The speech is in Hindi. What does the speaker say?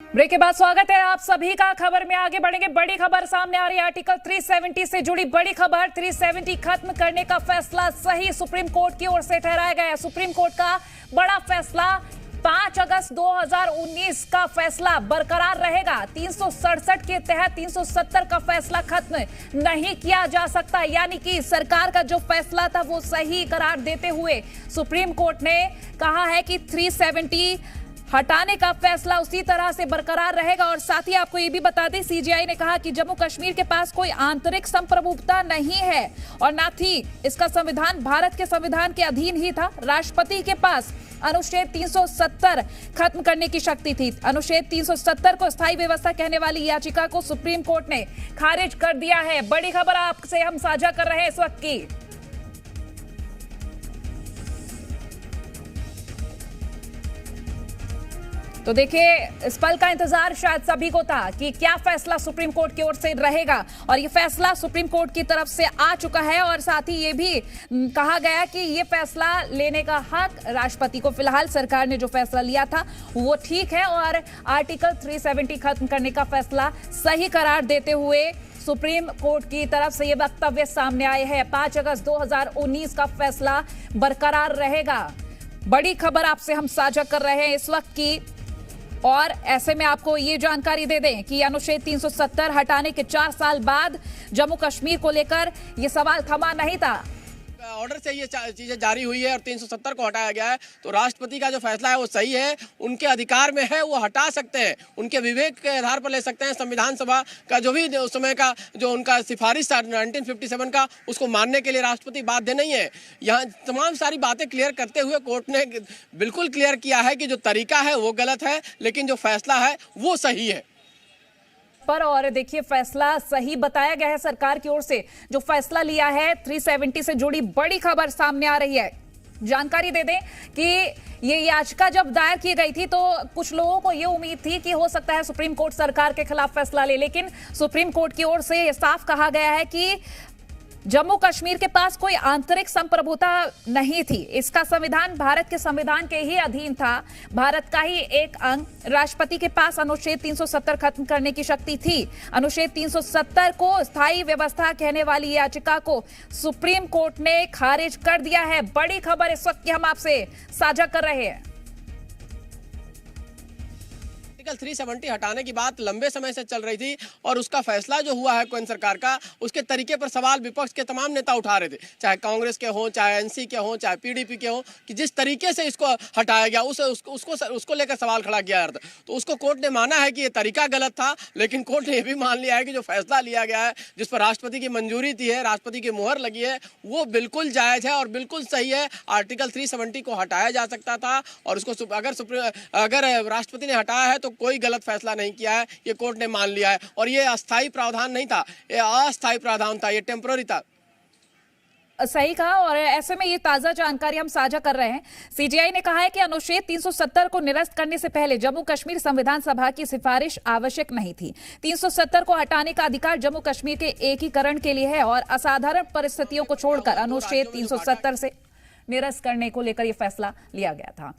ब्रेक के बाद स्वागत है आप सभी का। खबर में आगे बढ़ेंगे। बड़ी खबर सामने आ रही है। आर्टिकल 370 से जुड़ी बड़ी खबर। 370 खत्म करने का फैसला सही सुप्रीम कोर्ट की ओर से ठहराया गया है। सुप्रीम कोर्ट का बड़ा फैसला 5 अगस्त 2019 का फैसला बरकरार रहेगा। 367 के तहत 370 का फैसला खत्म नहीं किया जा सकता, यानी कि सरकार का जो फैसला था वो सही करार देते हुए सुप्रीम कोर्ट ने कहा है कि 370 हटाने का फैसला उसी तरह से बरकरार रहेगा। और साथ ही आपको ये भी बता दें, सीजेआई ने कहा कि जम्मू कश्मीर के पास कोई आंतरिक संप्रभुता नहीं है और ना थी इसका संविधान भारत के संविधान के अधीन ही था। राष्ट्रपति के पास अनुच्छेद 370 खत्म करने की शक्ति थी। अनुच्छेद 370 को स्थायी व्यवस्था कहने वाली याचिका को सुप्रीम कोर्ट ने खारिज कर दिया है। बड़ी खबर आपसे हम साझा कर रहे हैं इस वक्त की। तो देखिए, इस पल का इंतजार शायद सभी को था कि क्या फैसला सुप्रीम कोर्ट की ओर से रहेगा, और ये फैसला सुप्रीम कोर्ट की तरफ से आ चुका है। और साथ ही ये भी कहा गया कि ये फैसला लेने का हक राष्ट्रपति को, फिलहाल सरकार ने जो फैसला लिया था वो ठीक है और आर्टिकल 370 खत्म करने का फैसला सही करार देते हुए सुप्रीम कोर्ट की तरफ से ये वक्तव्य सामने आए हैं। 5 अगस्त 2019 का फैसला बरकरार रहेगा। बड़ी खबर आपसे हम साझा कर रहे हैं इस वक्त की। और ऐसे में आपको ये जानकारी दे दें कि अनुच्छेद 370 हटाने के 4 साल बाद जम्मू कश्मीर को लेकर ये सवाल थमा नहीं था। ऑर्डर से ये चीजें जारी हुई है और 370 को हटाया गया है, तो राष्ट्रपति का जो फैसला है वो सही है, उनके अधिकार में है, वो हटा सकते हैं, उनके विवेक के आधार पर ले सकते हैं। संविधान सभा का जो भी उस समय का जो उनका सिफारिश था 1957 का, उसको मानने के लिए राष्ट्रपति बाध्य नहीं है। यहाँ तमाम सारी बातें क्लियर करते हुए कोर्ट ने बिल्कुल क्लियर किया है कि जो तरीका है वो गलत है, लेकिन जो फैसला है वो सही है। पर और देखिए, फैसला सही बताया गया है सरकार की ओर से। जो फैसला लिया है 370 से जुड़ी बड़ी खबर सामने आ रही है। जानकारी दे दें कि ये याचिका जब दायर की गई थी तो कुछ लोगों को ये उम्मीद थी कि हो सकता है सुप्रीम कोर्ट सरकार के खिलाफ फैसला ले, लेकिन सुप्रीम कोर्ट की ओर से ये साफ कहा गया है कि जम्मू कश्मीर के पास कोई आंतरिक संप्रभुता नहीं थी। इसका संविधान भारत के संविधान के ही अधीन था, भारत का ही एक अंग। राष्ट्रपति के पास अनुच्छेद 370 खत्म करने की शक्ति थी। अनुच्छेद 370 को स्थायी व्यवस्था कहने वाली याचिका को सुप्रीम कोर्ट ने खारिज कर दिया है। बड़ी खबर इस वक्त की हम आपसे साझा कर रहे हैं। 370 हटाने की बात लंबे समय से चल रही थी और उसका फैसला जो हुआ है केंद्र सरकार का, उसके तरीके पर सवाल विपक्ष के तमाम नेता उठा रहे थे, चाहे कांग्रेस के हों, चाहे एनसी के हों, चाहे पीडीपी के हों, कि जिस तरीके से इसको हटाया गया उसको लेकर सवाल खड़ा किया जा रहा था। तो उसको कोर्ट ने माना है कि ये तरीका गलत था, लेकिन कोर्ट ने यह भी मान लिया है कि जो फैसला लिया गया है, जिस पर राष्ट्रपति की मंजूरी थी है, राष्ट्रपति की मुहर लगी है, वो बिल्कुल जायज है और बिल्कुल सही है। आर्टिकल 370 को हटाया जा सकता था और उसको अगर राष्ट्रपति ने हटाया है तो कोई गलत फैसला नहीं किया है, ये कोर्ट ने मान लिया है। और ये अस्थायी प्रावधान नहीं था, ये अस्थायी प्रावधान था, ये टेम्पररी था। सही कहा। और ऐसे में ये ताजा जानकारी हम साझा कर रहे हैं। सीजेआई ने कहा है कि अनुच्छेद 370 को निरस्त करने से पहले जम्मू कश्मीर संविधान सभा की सिफारिश आवश्यक नहीं थी। 370 को हटाने का अधिकार जम्मू कश्मीर के एकीकरण के लिए है और असाधारण परिस्थितियों को छोड़कर अनुच्छेद 370 से निरस्त करने को लेकर यह फैसला लिया गया था।